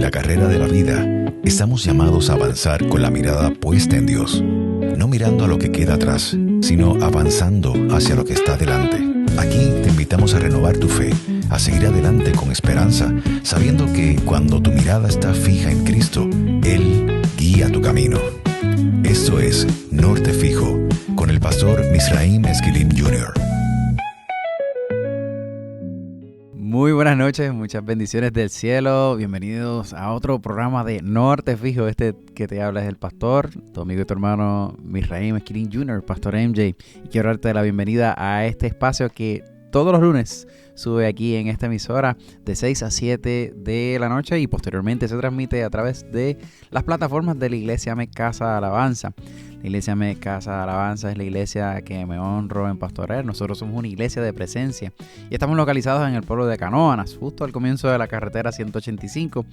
la carrera de la vida, estamos llamados a avanzar con la mirada puesta en Dios, no mirando a lo que queda atrás, sino avanzando hacia lo que está delante. Aquí te invitamos a renovar tu fe, a seguir adelante con esperanza, sabiendo que cuando tu mirada está fija en Cristo, Él guía tu camino. Esto es Norte Fijo, con el pastor Misraim Esquilín Jr. Muy buenas noches, muchas bendiciones del cielo. Bienvenidos a otro programa de Norte Fijo. Este que te habla es el pastor, tu amigo y tu hermano Misraim Esquilín Jr., Pastor MJ. Y quiero darte la bienvenida a este espacio que todos los lunes sube aquí en esta emisora de 6 a 7 de la noche y posteriormente se transmite a través de las plataformas de la Iglesia AMEC Casa Alabanza. La Iglesia AMEC Casa Alabanza es la iglesia que me honro en pastorear. Nosotros somos una iglesia de presencia y estamos localizados en el pueblo de Canóvanas, justo al comienzo de la carretera 185.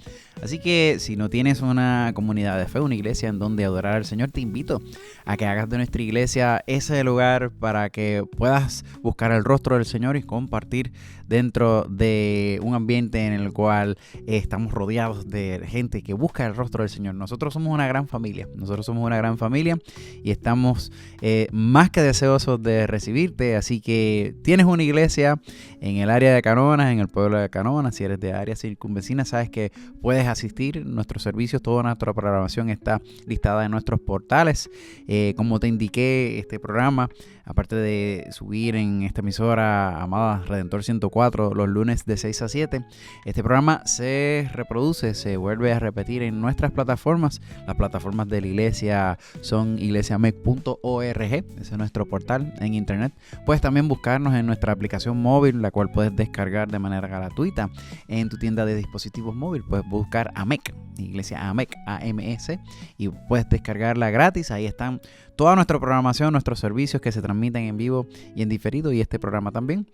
Así que si no tienes una comunidad de fe, una iglesia en donde adorar al Señor, te invito a que hagas de nuestra iglesia ese lugar para que puedas buscar el rostro del Señor y compartir dentro de un ambiente en el cual estamos rodeados de gente que busca el rostro del Señor. Nosotros somos una gran familia, y estamos más que deseosos de recibirte, así que tienes una iglesia en el área de Canóvanas, en el pueblo de Canóvanas. Si eres de área circunvecina, sabes que puedes asistir. Nuestros servicios, toda nuestra programación está listada en nuestros portales. Como te indiqué, este programa, aparte de subir en esta emisora amada Redentor 104 los lunes de 6 a 7, este programa se reproduce, se vuelve a repetir en nuestras plataformas. Las plataformas de la iglesia son iglesiamec.org, ese es nuestro portal en internet. Puedes también buscarnos en nuestra aplicación móvil, la cual puedes descargar de manera gratuita en tu tienda de dispositivos móviles. Puedes buscar AMEC, Iglesia AMEC, AMS, y puedes descargarla gratis. Ahí están toda nuestra programación, nuestros servicios que se transmiten en vivo y en diferido, y este programa también.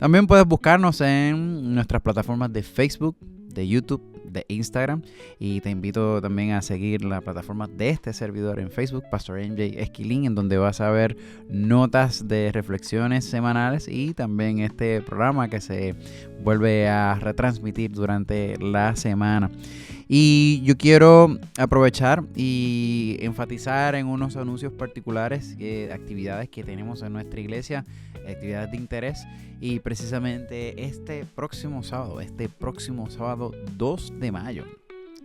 También puedes buscarnos en nuestras plataformas de Facebook, de YouTube, de Instagram, y te invito también a seguir la plataforma de este servidor en Facebook, Pastor MJ Esquilín, en donde vas a ver notas de reflexiones semanales y también este programa que se vuelve a retransmitir durante la semana. Y yo quiero aprovechar y enfatizar en unos anuncios particulares, actividades que tenemos en nuestra iglesia, actividades de interés, y precisamente este próximo sábado 2 de mayo,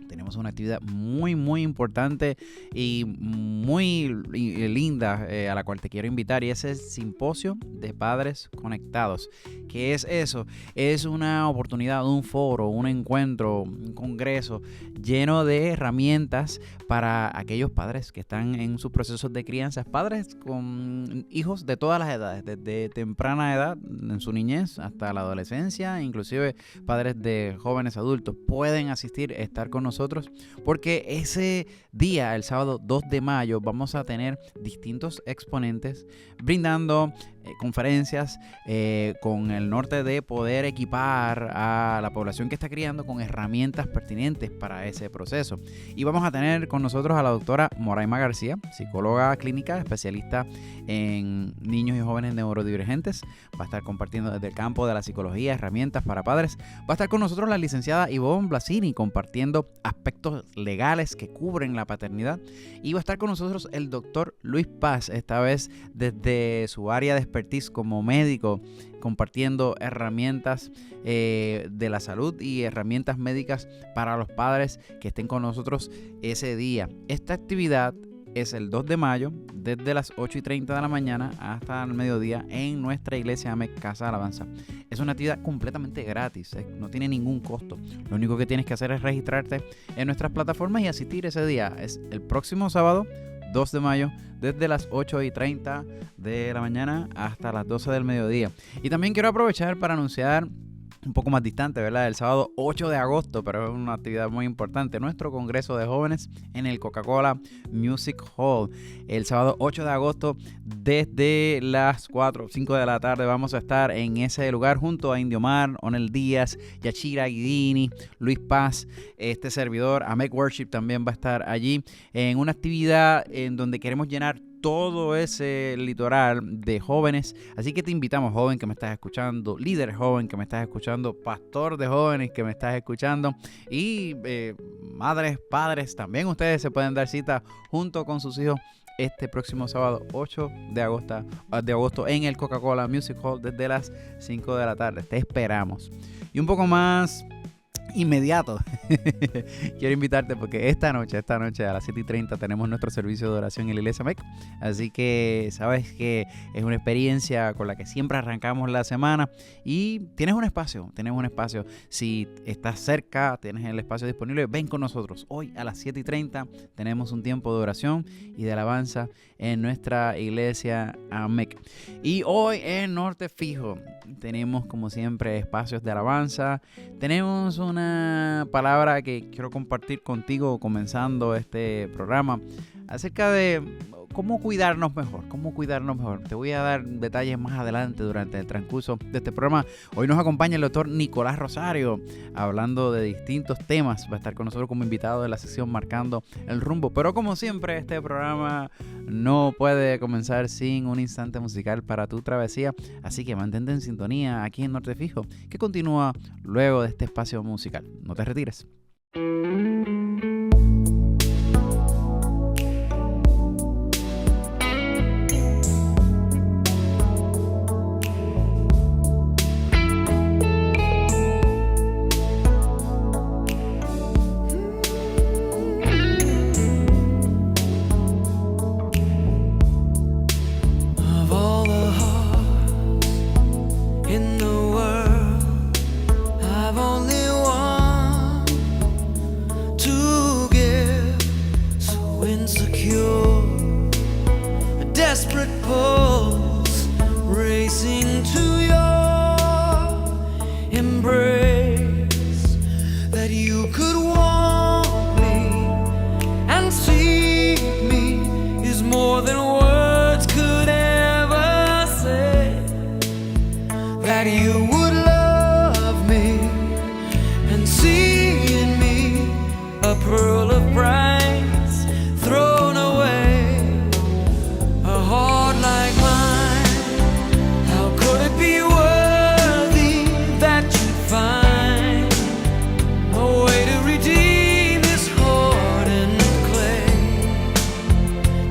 tenemos una actividad muy importante y muy linda a la cual te quiero invitar, y es el Simposio de Padres Conectados. ¿Qué es eso? Es una oportunidad, un foro, un encuentro, un congreso lleno de herramientas para aquellos padres que están en sus procesos de crianza, padres con hijos de todas las edades, desde temprana edad, en su niñez, hasta la adolescencia, inclusive padres de jóvenes adultos pueden asistir, estar con nosotros, porque ese día, el sábado 2 de mayo, vamos a tener distintos exponentes brindando conferencias con el norte de poder equipar a la población que está criando con herramientas pertinentes para ese proceso. Y vamos a tener con nosotros a la doctora Moraima García, psicóloga clínica, especialista en niños y jóvenes neurodivergentes. Va a estar compartiendo desde el campo de la psicología herramientas para padres. Va a estar con nosotros la licenciada Ivonne Blasini compartiendo aspectos legales que cubren la paternidad. Y va a estar con nosotros el doctor Luis Paz, esta vez desde su área de expertise como médico, compartiendo herramientas de la salud y herramientas médicas para los padres que estén con nosotros ese día. Esta actividad es el 2 de mayo, desde las 8:30 de la mañana hasta el mediodía en nuestra iglesia AMEC Casa Alabanza. Es una actividad completamente gratis, no tiene ningún costo. Lo único que tienes que hacer es registrarte en nuestras plataformas y asistir ese día. Es el próximo sábado 2 de mayo, desde las 8:30 de la mañana hasta las 12 del mediodía. Y también quiero aprovechar para anunciar un poco más distante, ¿verdad? El sábado 8 de agosto, pero es una actividad muy importante, nuestro Congreso de Jóvenes en el Coca-Cola Music Hall. El sábado 8 de agosto, desde las 4 o 5 de la tarde, vamos a estar en ese lugar junto a Indiomar, Onel Díaz, Yachira Guidini, Luis Paz, servidor, Amec Worship también va a estar allí, en una actividad en donde queremos llenar todo ese litoral de jóvenes. Así que te invitamos, joven que me estás escuchando, líder joven que me estás escuchando, pastor de jóvenes que me estás escuchando y madres, padres, también ustedes se pueden dar cita junto con sus hijos este próximo sábado 8 de agosto en el Coca-Cola Music Hall desde las 5 de la tarde. Te esperamos. Y un poco más inmediato, quiero invitarte porque esta noche a las 7:30 tenemos nuestro servicio de oración en la iglesia MEC. Así que sabes que es una experiencia con la que siempre arrancamos la semana y tenemos un espacio. Si estás cerca, tienes el espacio disponible, ven con nosotros. Hoy a las 7:30 tenemos un tiempo de oración y de alabanza en nuestra iglesia MEC. Y hoy en Norte Fijo tenemos como siempre espacios de alabanza. Tenemos una palabra que quiero compartir contigo comenzando este programa acerca de cómo cuidarnos mejor. Te voy a dar detalles más adelante durante el transcurso de este programa. Hoy nos acompaña el doctor Nicolás Rosario hablando de distintos temas. Va a estar con nosotros como invitado de la sección Marcando el Rumbo. Pero como siempre, este programa no puede comenzar sin un instante musical para tu travesía. Así que mantente en sintonía aquí en Norte Fijo, que continúa luego de este espacio musical. No te retires.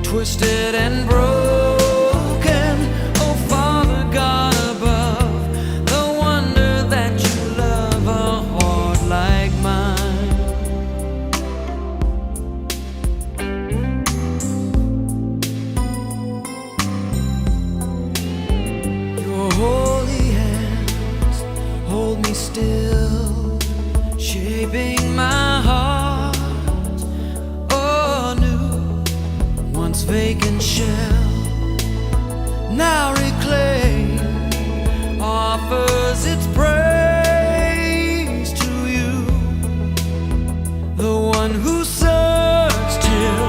Twisted and broken, oh Father God above, the wonder that you love a heart like mine. Your holy hands hold me still, shaping my heart anew. Once vacant shell, now reclaimed, offers its praise to you, the one who searched till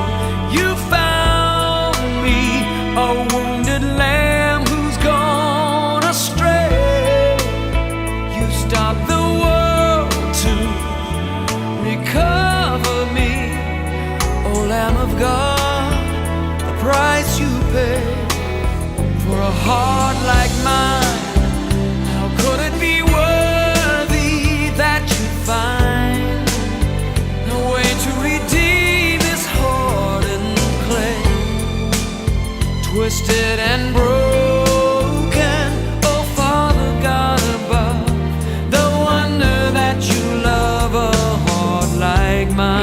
you found me, a wounded lamb who's gone astray. You stopped the world to recover me, O Lamb of God. Price you pay for a heart like mine. How could it be worthy that you'd find a way to redeem this heart and clay, twisted and broken, oh Father God above, the wonder that you love a heart like mine.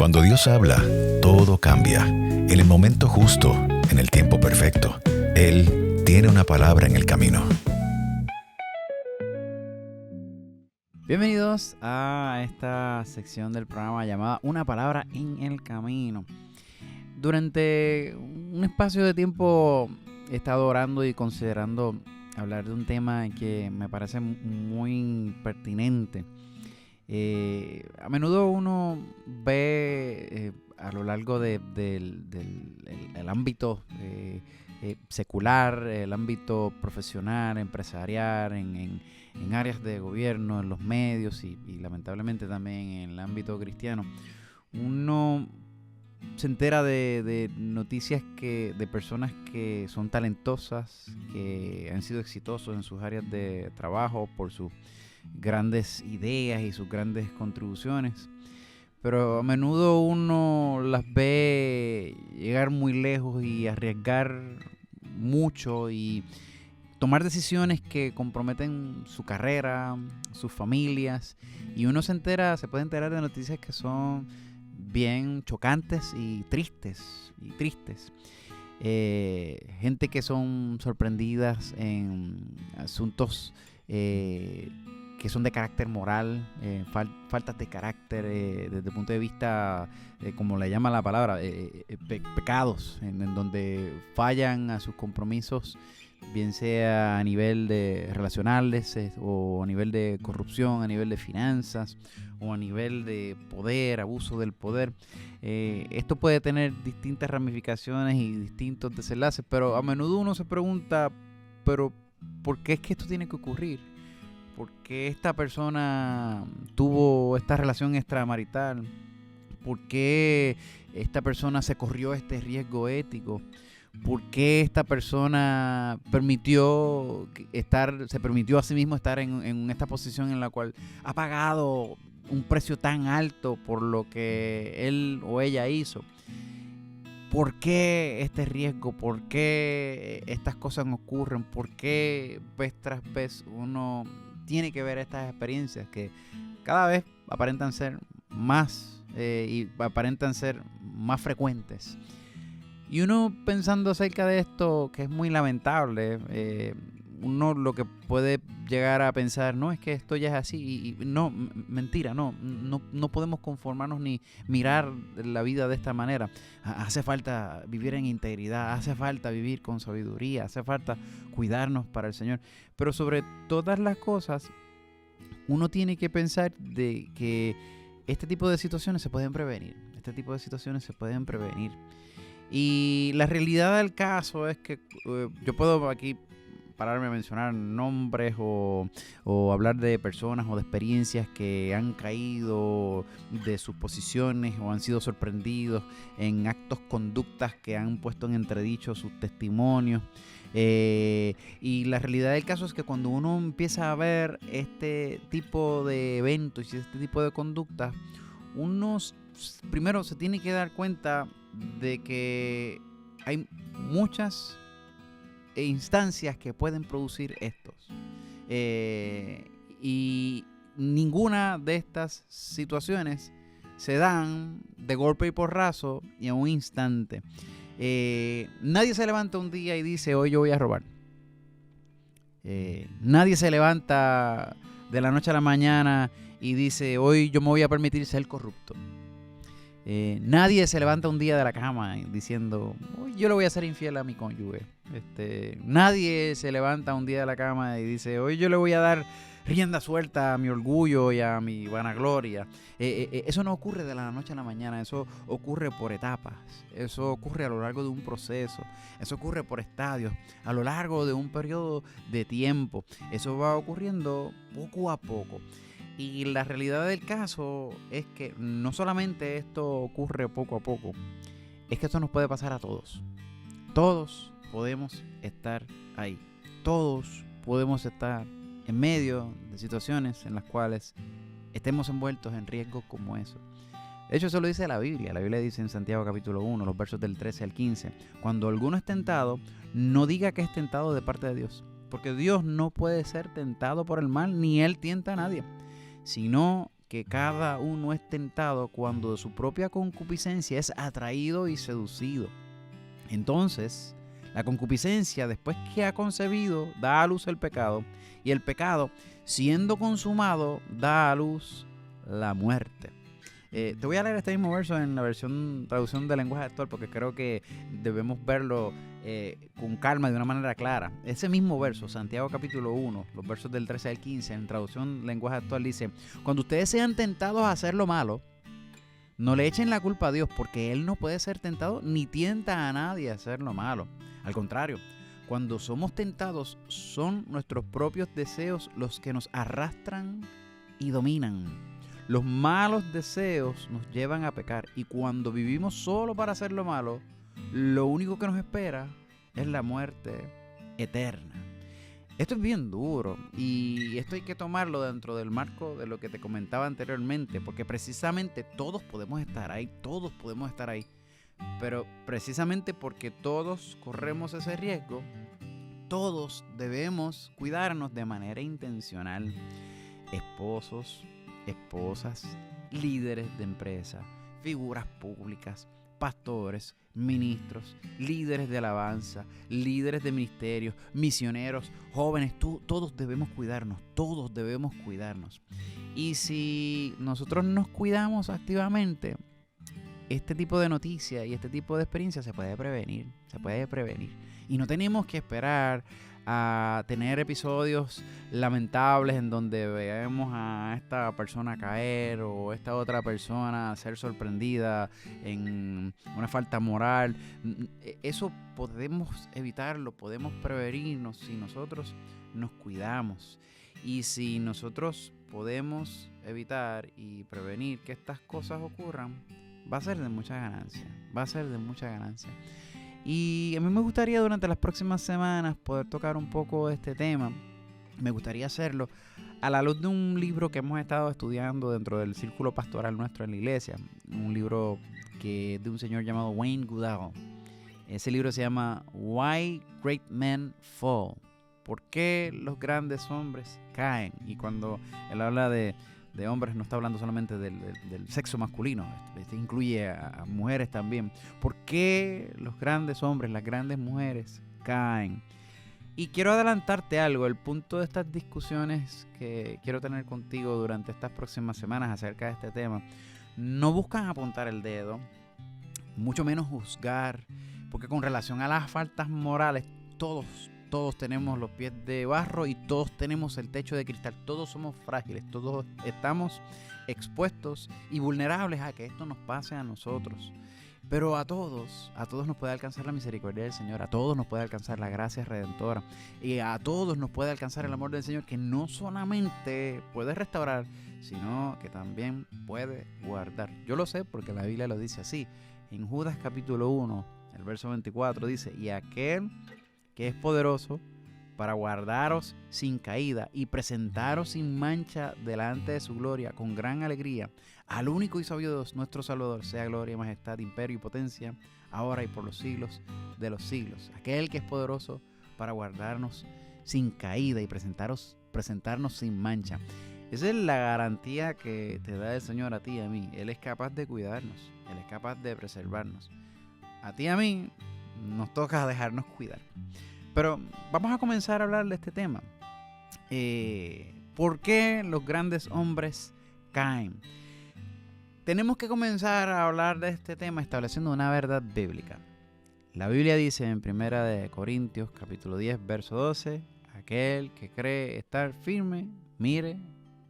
Cuando Dios habla, todo cambia. En el momento justo, en el tiempo perfecto, Él tiene una palabra en el camino. Bienvenidos a esta sección del programa llamada Una palabra en el camino. Durante un espacio de tiempo he estado orando y considerando hablar de un tema que me parece muy pertinente. A menudo uno ve a lo largo del ámbito secular, el ámbito profesional, empresarial, en áreas de gobierno, en los medios y lamentablemente también en el ámbito cristiano, uno se entera de noticias de personas que son talentosas, que han sido exitosos en sus áreas de trabajo por sus grandes ideas y sus grandes contribuciones, pero a menudo uno las ve llegar muy lejos y arriesgar mucho y tomar decisiones que comprometen su carrera, sus familias, y uno se puede enterar de noticias que son bien chocantes y tristes. Gente que son sorprendidas en asuntos que son de carácter moral, faltas de carácter desde el punto de vista, como le llama la palabra, pecados, en donde fallan a sus compromisos, bien sea a nivel de relacionales o a nivel de corrupción, a nivel de finanzas o a nivel de poder, abuso del poder. Esto puede tener distintas ramificaciones y distintos desenlaces, pero a menudo uno se pregunta, pero ¿por qué es que esto tiene que ocurrir? ¿Por qué esta persona tuvo esta relación extramarital? ¿Por qué esta persona se corrió este riesgo ético? ¿Por qué esta persona se permitió a sí mismo estar en esta posición en la cual ha pagado un precio tan alto por lo que él o ella hizo? ¿Por qué este riesgo? ¿Por qué estas cosas ocurren? ¿Por qué vez tras vez uno tiene que ver estas experiencias que cada vez aparentan ser más frecuentes? Y uno pensando acerca de esto, que es muy lamentable, uno lo que puede llegar a pensar, no, es que esto ya es así, y no, mentira, no podemos conformarnos ni mirar la vida de esta manera. Hace falta vivir en integridad, hace falta vivir con sabiduría, hace falta cuidarnos para el Señor. Pero sobre todas las cosas, uno tiene que pensar de que este tipo de situaciones se pueden prevenir. Y la realidad del caso es que yo puedo aquí pararme a mencionar nombres o hablar de personas o de experiencias que han caído de sus posiciones o han sido sorprendidos en actos, conductas que han puesto en entredicho sus testimonios. Y la realidad del caso es que cuando uno empieza a ver este tipo de eventos y este tipo de conductas, uno primero se tiene que dar cuenta de que hay muchas instancias que pueden producir estos, y ninguna de estas situaciones se dan de golpe y porrazo y en un instante. Nadie se levanta un día y dice, hoy yo voy a robar. Nadie se levanta de la noche a la mañana y dice, hoy yo me voy a permitir ser corrupto. Nadie se levanta un día de la cama diciendo, hoy yo le voy a ser infiel a mi cónyuge. Nadie se levanta un día de la cama y dice, hoy yo le voy a dar rienda suelta a mi orgullo y a mi vanagloria. Eso no ocurre de la noche a la mañana, eso ocurre por etapas, eso ocurre a lo largo de un proceso, eso ocurre por estadios, a lo largo de un periodo de tiempo. Eso va ocurriendo poco a poco. Y la realidad del caso es que no solamente esto ocurre poco a poco, es que esto nos puede pasar a todos. Todos podemos estar ahí. Todos podemos estar en medio de situaciones en las cuales estemos envueltos en riesgos como eso. De hecho, eso lo dice la Biblia. La Biblia dice en Santiago capítulo 1, los versos del 13 al 15, cuando alguno es tentado, no diga que es tentado de parte de Dios, porque Dios no puede ser tentado por el mal, ni Él tienta a nadie, sino que cada uno es tentado cuando de su propia concupiscencia es atraído y seducido. Entonces, la concupiscencia, después que ha concebido, da a luz el pecado, y el pecado, siendo consumado, da a luz la muerte. Te voy a leer este mismo verso en la traducción del lenguaje actual, porque creo que debemos verlo con calma, de una manera clara. Ese mismo verso, Santiago capítulo 1, los versos del 13 al 15, en traducción lenguaje actual dice: cuando ustedes sean tentados a hacer lo malo, no le echen la culpa a Dios, porque Él no puede ser tentado ni tienta a nadie a hacer lo malo. Al contrario, cuando somos tentados, son nuestros propios deseos los que nos arrastran y dominan. Los malos deseos nos llevan a pecar, y cuando vivimos solo para hacer lo malo, lo único que nos espera es la muerte eterna. Esto es bien duro, y esto hay que tomarlo dentro del marco de lo que te comentaba anteriormente, porque precisamente todos podemos estar ahí, pero precisamente porque todos corremos ese riesgo, todos debemos cuidarnos de manera intencional. Esposos, esposas, líderes de empresa, figuras públicas, pastores, ministros, líderes de alabanza, líderes de ministerios, misioneros, jóvenes, todos debemos cuidarnos, Y si nosotros nos cuidamos activamente, este tipo de noticias y este tipo de experiencia se puede prevenir. Y no tenemos que esperar a tener episodios lamentables en donde veamos a esta persona caer o esta otra persona ser sorprendida en una falta moral. Eso podemos evitarlo, podemos prevenirnos si nosotros nos cuidamos. Y si nosotros podemos evitar y prevenir que estas cosas ocurran, va a ser de mucha ganancia. Y a mí me gustaría durante las próximas semanas poder tocar un poco este tema. Me gustaría hacerlo a la luz de un libro que hemos estado estudiando dentro del círculo pastoral nuestro en la iglesia. Un libro que es de un señor llamado Wayne Goodall. Ese libro se llama Why Great Men Fall. ¿Por qué los grandes hombres caen? Y cuando él habla de hombres, no está hablando solamente del sexo masculino, este incluye a mujeres también. ¿Por qué los grandes hombres, las grandes mujeres caen? Y quiero adelantarte algo, el punto de estas discusiones que quiero tener contigo durante estas próximas semanas acerca de este tema, no buscan apuntar el dedo, mucho menos juzgar, porque con relación a las faltas morales, todos tenemos los pies de barro y todos tenemos el techo de cristal. Todos somos frágiles, todos estamos expuestos y vulnerables a que esto nos pase a nosotros. Pero a todos nos puede alcanzar la misericordia del Señor, a todos nos puede alcanzar la gracia redentora y a todos nos puede alcanzar el amor del Señor, que no solamente puede restaurar, sino que también puede guardar. Yo lo sé porque la Biblia lo dice así. En Judas capítulo 1, el verso 24 dice: y aquel que es poderoso para guardaros sin caída y presentaros sin mancha delante de su gloria con gran alegría, al único y sabio Dios, nuestro Salvador, sea gloria, majestad, imperio y potencia, ahora y por los siglos de los siglos. Aquel que es poderoso para guardarnos sin caída y presentarnos sin mancha. Esa es la garantía que te da el Señor a ti y a mí. Él es capaz de cuidarnos, Él es capaz de preservarnos. A ti y a mí nos toca dejarnos cuidar. Pero vamos a comenzar a hablar de este tema. ¿Por qué los grandes hombres caen? Tenemos que comenzar a hablar de este tema estableciendo una verdad bíblica. La Biblia dice en 1 Corintios capítulo 10 verso 12: aquel que cree estar firme, mire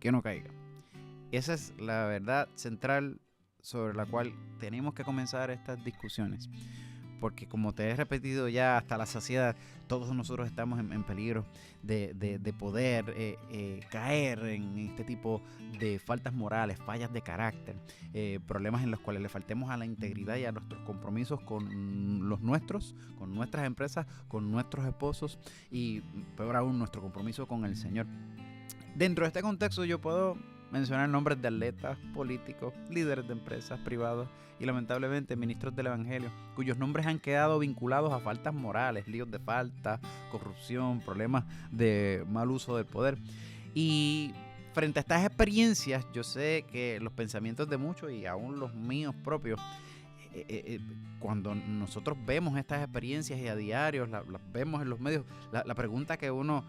que no caiga. Esa es la verdad central sobre la cual tenemos que comenzar estas discusiones. Porque como te he repetido ya hasta la saciedad, todos nosotros estamos en peligro de poder caer en este tipo de faltas morales, fallas de carácter, problemas en los cuales le faltemos a la integridad y a nuestros compromisos con los nuestros, con nuestras empresas, con nuestros esposos y peor aún nuestro compromiso con el Señor. Dentro de este contexto yo puedo mencionar nombres de atletas, políticos, líderes de empresas privadas y lamentablemente ministros del Evangelio, cuyos nombres han quedado vinculados a faltas morales, líos de falta, corrupción, problemas de mal uso del poder. Y frente a estas experiencias, yo sé que los pensamientos de muchos y aún los míos propios, cuando nosotros vemos estas experiencias y a diario las vemos en los medios, la pregunta que uno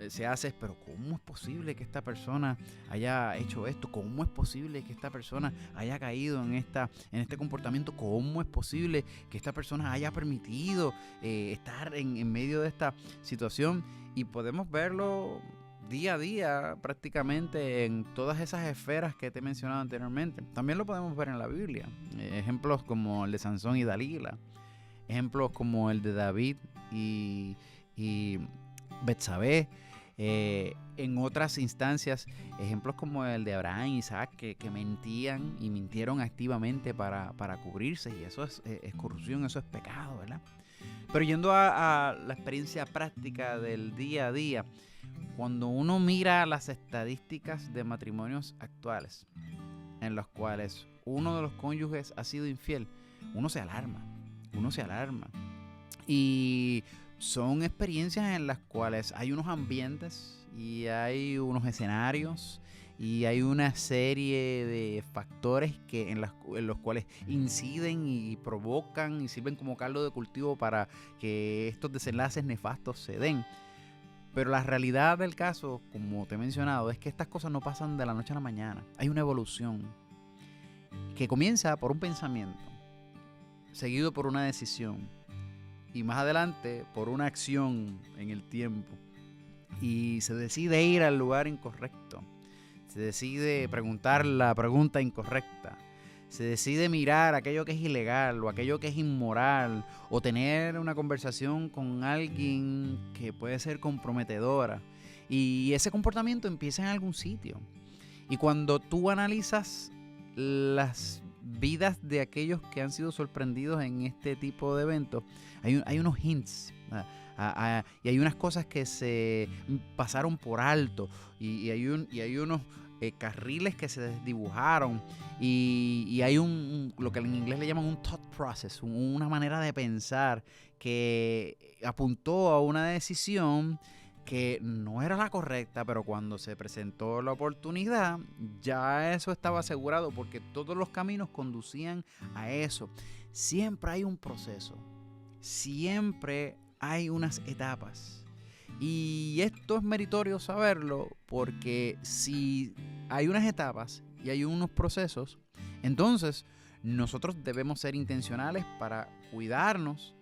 se hace es, pero ¿cómo es posible que esta persona haya hecho esto? ¿Cómo es posible que esta persona haya caído en este comportamiento? ¿Cómo es posible que esta persona haya permitido estar en medio de esta situación? Y podemos verlo día a día prácticamente en todas esas esferas que te he mencionado anteriormente. También lo podemos ver en la Biblia. Ejemplos como el de Sansón y Dalila. Ejemplos como el de David y Betsabé. En otras instancias, ejemplos como el de Abraham y Isaac que mentían y mintieron activamente para cubrirse, y eso es corrupción, eso es pecado, ¿verdad? Pero yendo a la experiencia práctica del día a día, cuando uno mira las estadísticas de matrimonios actuales en los cuales uno de los cónyuges ha sido infiel, uno se alarma. Y son experiencias en las cuales hay unos ambientes y hay unos escenarios y hay una serie de factores en los cuales inciden y provocan y sirven como caldo de cultivo para que estos desenlaces nefastos se den. Pero la realidad del caso, como te he mencionado, es que estas cosas no pasan de la noche a la mañana. Hay una evolución que comienza por un pensamiento, seguido por una decisión, y más adelante por una acción en el tiempo. Y se decide ir al lugar incorrecto. Se decide preguntar la pregunta incorrecta. Se decide mirar aquello que es ilegal o aquello que es inmoral, o tener una conversación con alguien que puede ser comprometedora. Y ese comportamiento empieza en algún sitio. Y cuando tú analizas las vidas de aquellos que han sido sorprendidos en este tipo de eventos, hay unos hints, y hay unas cosas que se pasaron por alto, y hay unos carriles que se desdibujaron, y hay lo que en inglés le llaman un thought process, una manera de pensar que apuntó a una decisión que no era la correcta, pero cuando se presentó la oportunidad, ya eso estaba asegurado, porque todos los caminos conducían a eso. Siempre hay un proceso, siempre hay unas etapas, y esto es meritorio saberlo, porque si hay unas etapas y hay unos procesos, entonces nosotros debemos ser intencionales para cuidarnos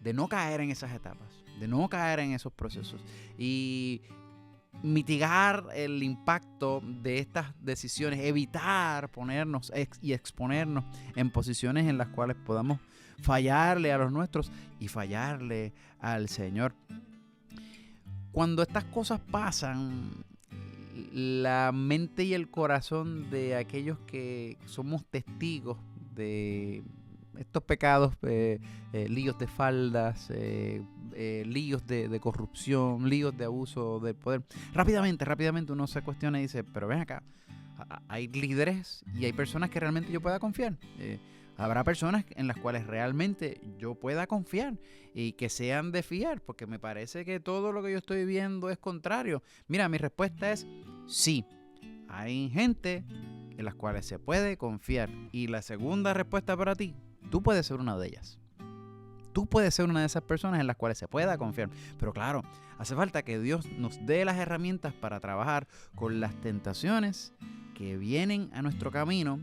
de no caer en esas etapas, de no caer en esos procesos y mitigar el impacto de estas decisiones, evitar ponernos y exponernos en posiciones en las cuales podamos fallarle a los nuestros y fallarle al Señor. Cuando estas cosas pasan, la mente y el corazón de aquellos que somos testigos de estos pecados, líos de faldas, líos de corrupción, líos de abuso del poder, rápidamente uno se cuestiona y dice, pero ven acá, hay líderes y hay personas que realmente yo pueda confiar. Habrá personas en las cuales realmente yo pueda confiar y que sean de fiar, porque me parece que todo lo que yo estoy viendo es contrario. Mira, mi respuesta es sí. Hay gente en las cuales se puede confiar. Y la segunda respuesta para ti, tú puedes ser una de ellas. Tú puedes ser una de esas personas en las cuales se pueda confiar. Pero claro, hace falta que Dios nos dé las herramientas para trabajar con las tentaciones que vienen a nuestro camino,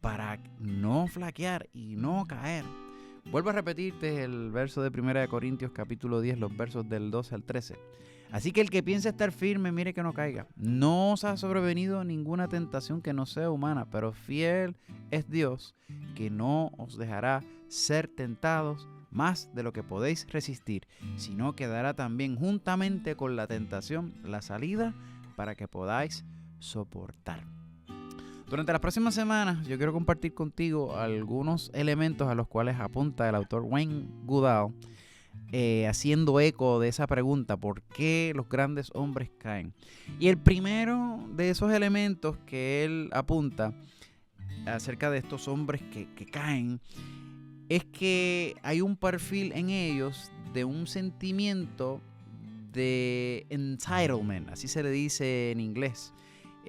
para no flaquear y no caer. Vuelvo a repetirte el verso de 1 Corintios capítulo 10, los versos del 12 al 13. Así que el que piense estar firme, mire que no caiga. No os ha sobrevenido ninguna tentación que no sea humana, pero fiel es Dios, que no os dejará ser tentados más de lo que podéis resistir, sino que dará también juntamente con la tentación la salida para que podáis soportar. Durante las próximas semanas yo quiero compartir contigo algunos elementos a los cuales apunta el autor Wayne Goodall, haciendo eco de esa pregunta, ¿por qué los grandes hombres caen? Y el primero de esos elementos que él apunta acerca de estos hombres que caen es que hay un perfil en ellos de un sentimiento de entitlement, así se le dice en inglés.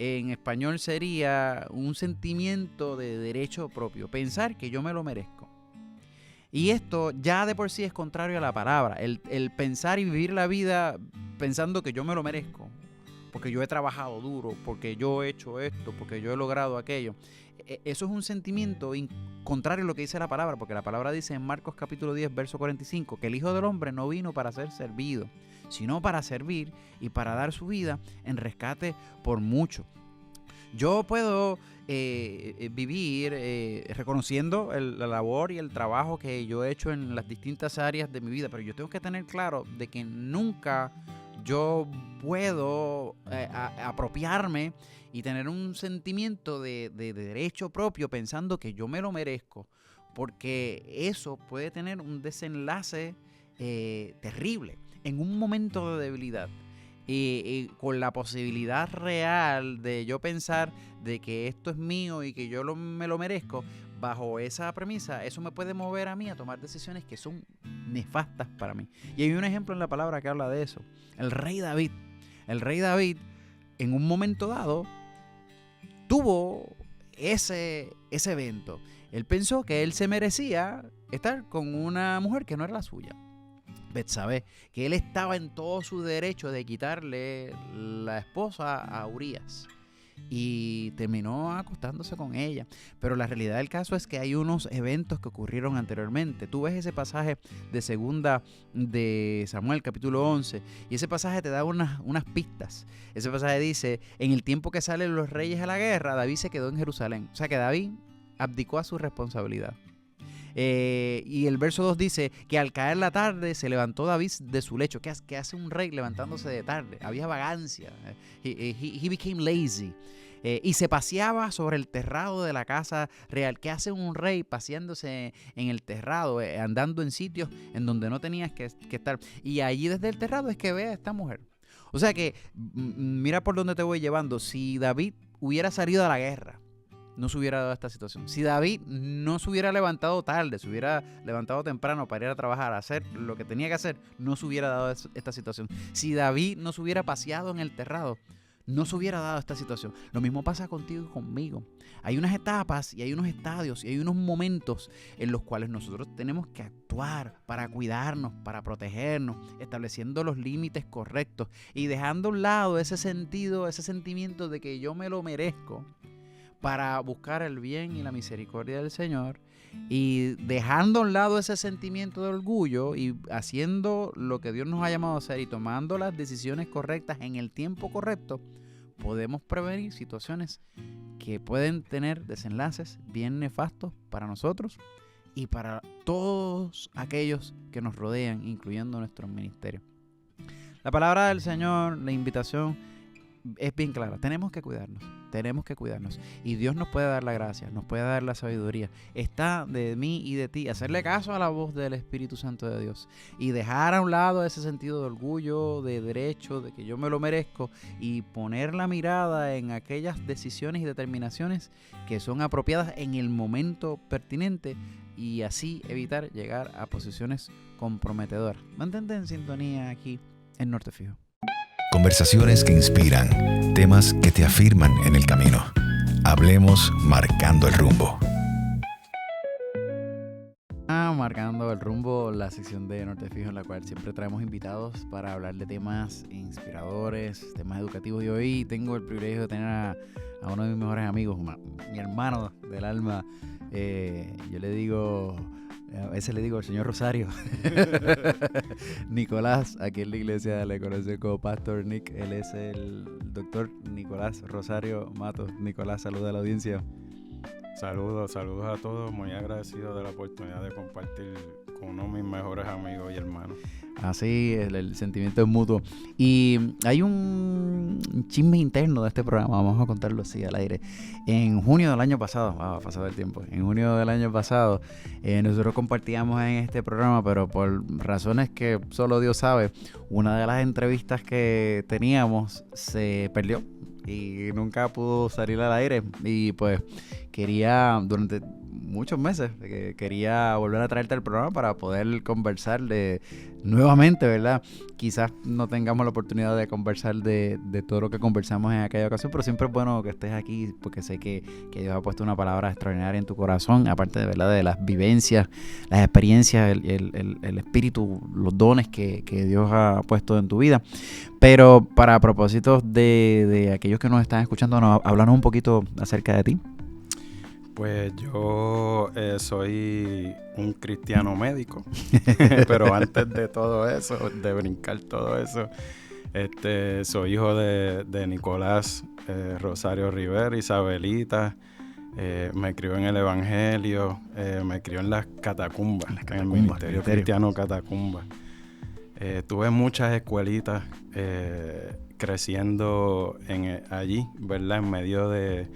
en español sería un sentimiento de derecho propio, pensar que yo me lo merezco. Y esto ya de por sí es contrario a la palabra, el pensar y vivir la vida pensando que yo me lo merezco, porque yo he trabajado duro, porque yo he hecho esto, porque yo he logrado aquello. Eso es un sentimiento contrario a lo que dice la palabra, porque la palabra dice en Marcos capítulo 10, verso 45, que el Hijo del Hombre no vino para ser servido, sino para servir y para dar su vida en rescate por muchos. Yo puedo vivir reconociendo la labor y el trabajo que yo he hecho en las distintas áreas de mi vida, pero yo tengo que tener claro de que nunca yo puedo apropiarme y tener un sentimiento de derecho propio pensando que yo me lo merezco, porque eso puede tener un desenlace terrible en un momento de debilidad. Y con la posibilidad real de yo pensar de que esto es mío y que yo me lo merezco, bajo esa premisa, eso me puede mover a mí a tomar decisiones que son nefastas para mí. Y hay un ejemplo en la palabra que habla de eso. El rey David, en un momento dado, tuvo ese evento. Él pensó que él se merecía estar con una mujer que no era la suya, Betsabé, que él estaba en todo su derecho de quitarle la esposa a Urías y terminó acostándose con ella. Pero la realidad del caso es que hay unos eventos que ocurrieron anteriormente. Tú ves ese pasaje de segunda de Samuel capítulo 11 y ese pasaje te da unas pistas. Ese pasaje dice: en el tiempo que salen los reyes a la guerra, David se quedó en Jerusalén. O sea que David abdicó a su responsabilidad. Y el verso 2 dice que al caer la tarde se levantó David de su lecho. ¿Qué hace un rey levantándose de tarde? Había vagancia. He became lazy. Y se paseaba sobre el terrado de la casa real. ¿Qué hace un rey paseándose en el terrado, andando en sitios en donde no tenías que estar? Y allí desde el terrado es que ve a esta mujer. O sea que mira por dónde te voy llevando. Si David hubiera salido a la guerra, no se hubiera dado esta situación. Si David no se hubiera levantado tarde, se hubiera levantado temprano para ir a trabajar, a hacer lo que tenía que hacer, no se hubiera dado esta situación. Si David no se hubiera paseado en el terrado, no se hubiera dado esta situación. Lo mismo pasa contigo y conmigo. Hay unas etapas y hay unos estadios y hay unos momentos en los cuales nosotros tenemos que actuar para cuidarnos, para protegernos, estableciendo los límites correctos y dejando a un lado ese sentimiento de que yo me lo merezco, para buscar el bien y la misericordia del Señor, y dejando a un lado ese sentimiento de orgullo y haciendo lo que Dios nos ha llamado a hacer y tomando las decisiones correctas en el tiempo correcto, podemos prevenir situaciones que pueden tener desenlaces bien nefastos para nosotros y para todos aquellos que nos rodean, incluyendo nuestros ministerios. La palabra del Señor, la invitación es bien clara. Tenemos que cuidarnos y Dios nos puede dar la gracia, nos puede dar la sabiduría. Está de mí y de ti hacerle caso a la voz del Espíritu Santo de Dios y dejar a un lado ese sentido de orgullo, de derecho, de que yo me lo merezco, y poner la mirada en aquellas decisiones y determinaciones que son apropiadas en el momento pertinente, y así evitar llegar a posiciones comprometedoras. Mantente en sintonía aquí en Norte Fijo. Conversaciones que inspiran, temas que te afirman en el camino. Hablemos marcando el rumbo. Marcando el rumbo, la sección de Norte Fijo en la cual siempre traemos invitados para hablar de temas inspiradores, temas educativos. Y hoy tengo el privilegio de tener a uno de mis mejores amigos, mi hermano del alma. Yo le digo... A veces le digo el señor Rosario. Nicolás, aquí en la iglesia le conocen como Pastor Nick. Él es el doctor Nicolás Rosario Matos. Nicolás, saluda a la audiencia. Saludos a todos. Muy agradecido de la oportunidad de compartir con uno de mis mejores amigos y hermanos. Así, el sentimiento es mutuo. Y hay un chisme interno de este programa, vamos a contarlo así al aire. En junio del año pasado, ha pasado el tiempo, en junio del año pasado, nosotros compartíamos en este programa, pero por razones que solo Dios sabe, una de las entrevistas que teníamos se perdió y nunca pudo salir al aire. Y pues quería, durante muchos meses que quería volver a traerte al programa para poder conversar nuevamente, ¿verdad? Quizás no tengamos la oportunidad de conversar de todo lo que conversamos en aquella ocasión, pero siempre es bueno que estés aquí porque sé que Dios ha puesto una palabra extraordinaria en tu corazón, aparte de, ¿verdad?, de las vivencias, las experiencias, el espíritu, los dones que Dios ha puesto en tu vida. Pero para propósitos de aquellos que nos están escuchando, háblanos un poquito acerca de ti. Pues yo soy un cristiano médico, pero antes de todo eso, de brincar todo eso, soy hijo de Nicolás Rosario Rivera, Isabelita, me crió en el Evangelio, me crió en las catacumbas, en el Ministerio Cristiano Catacumba. Tuve muchas escuelitas creciendo allí, ¿verdad? En medio de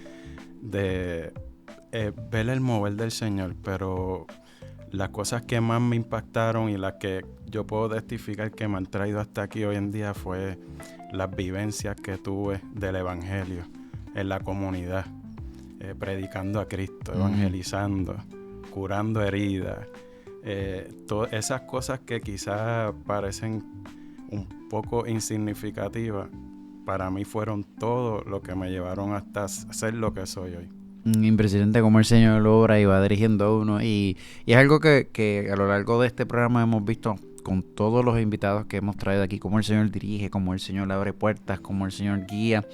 ver el mover del Señor, pero las cosas que más me impactaron y las que yo puedo testificar que me han traído hasta aquí hoy en día fue las vivencias que tuve del Evangelio en la comunidad, predicando a Cristo, evangelizando, curando heridas, todas esas cosas que quizás parecen un poco insignificativas, para mí fueron todo lo que me llevaron hasta ser lo que soy hoy. Impresionante cómo el Señor lo obra y va dirigiendo a uno. Y es algo que a lo largo de este programa hemos visto con todos los invitados que hemos traído aquí, cómo el Señor dirige, cómo el Señor abre puertas, cómo el Señor guía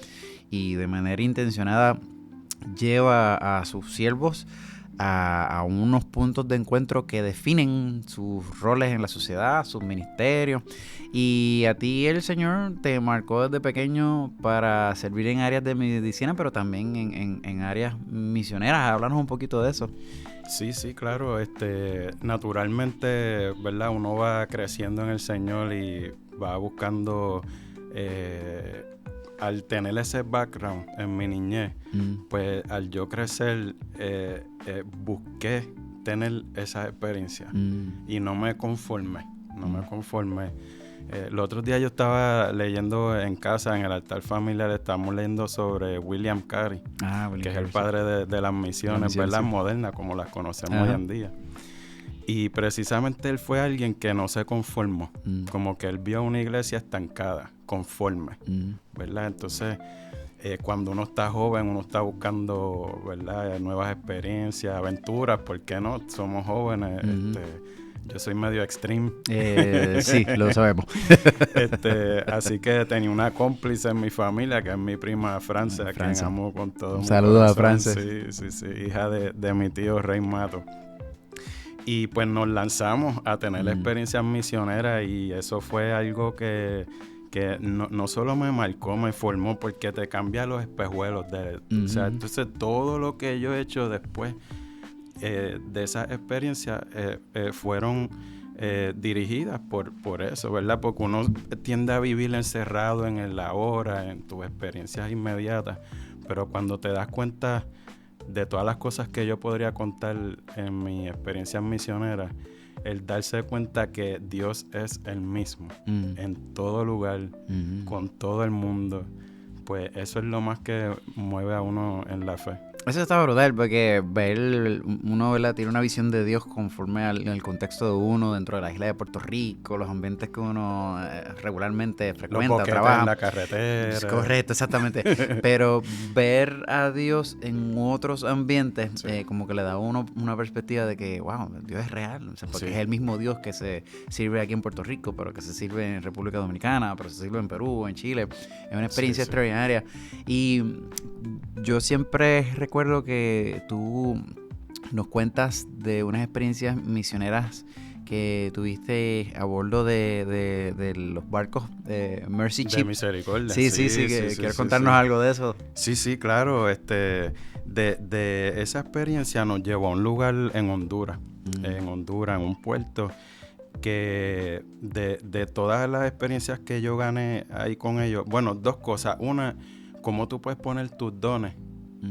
y de manera intencionada lleva a sus siervos a unos puntos de encuentro que definen sus roles en la sociedad, sus ministerios. Y a ti el Señor te marcó desde pequeño para servir en áreas de medicina, pero también en áreas misioneras. Háblanos un poquito de eso. Sí, claro. Naturalmente, ¿verdad? Uno va creciendo en el Señor y va buscando... al tener ese background en mi niñez, pues al yo crecer, busqué tener esa experiencia y no me conformé. El otro día yo estaba leyendo en casa, en el altar familiar, estábamos leyendo sobre William Carey, que es el padre de las misiones, ¿verdad? Sí. Modernas, como las conocemos hoy en día. Y precisamente él fue alguien que no se conformó, como que él vio una iglesia estancada, conforme, ¿verdad? Entonces, cuando uno está joven, uno está buscando, ¿verdad?, nuevas experiencias, aventuras, ¿por qué no? Somos jóvenes, yo soy medio extreme. Sí, lo sabemos. Así que tenía una cómplice en mi familia, que es mi prima Frances, a quien amo con todo mi corazón. Saludos a Frances. Sí, hija de mi tío Rey Mato. Y pues nos lanzamos a tener experiencias misioneras y eso fue algo que no solo me marcó, me formó, porque te cambia los espejuelos. O sea, entonces todo lo que yo he hecho después de esas experiencias fueron dirigidas por eso, ¿verdad? Porque uno tiende a vivir encerrado en el ahora, en tus experiencias inmediatas, pero cuando te das cuenta de todas las cosas que yo podría contar en mis experiencias misioneras, el darse cuenta que Dios es el mismo en todo lugar, con todo el mundo, pues eso es lo más que mueve a uno en la fe. Eso está brutal, porque uno, ¿verdad?, tiene una visión de Dios conforme al contexto de uno dentro de la isla de Puerto Rico, los ambientes que uno regularmente frecuenta, trabaja. En la carretera. Es correcto, exactamente. Pero ver a Dios en otros ambientes, como que le da a uno una perspectiva de que, wow, Dios es real. O sea, porque es el mismo Dios que se sirve aquí en Puerto Rico, pero que se sirve en República Dominicana, pero se sirve en Perú, en Chile. Es una experiencia extraordinaria. Y yo siempre recuerdo que tú nos cuentas de unas experiencias misioneras que tuviste a bordo de los barcos de Mercy Ship. De Misericordia. Sí, ¿quieres contarnos algo de eso? Sí, claro. De esa experiencia nos llevó a un lugar en Honduras, en un puerto, que de todas las experiencias que yo gané ahí con ellos, bueno, dos cosas. Una, cómo tú puedes poner tus dones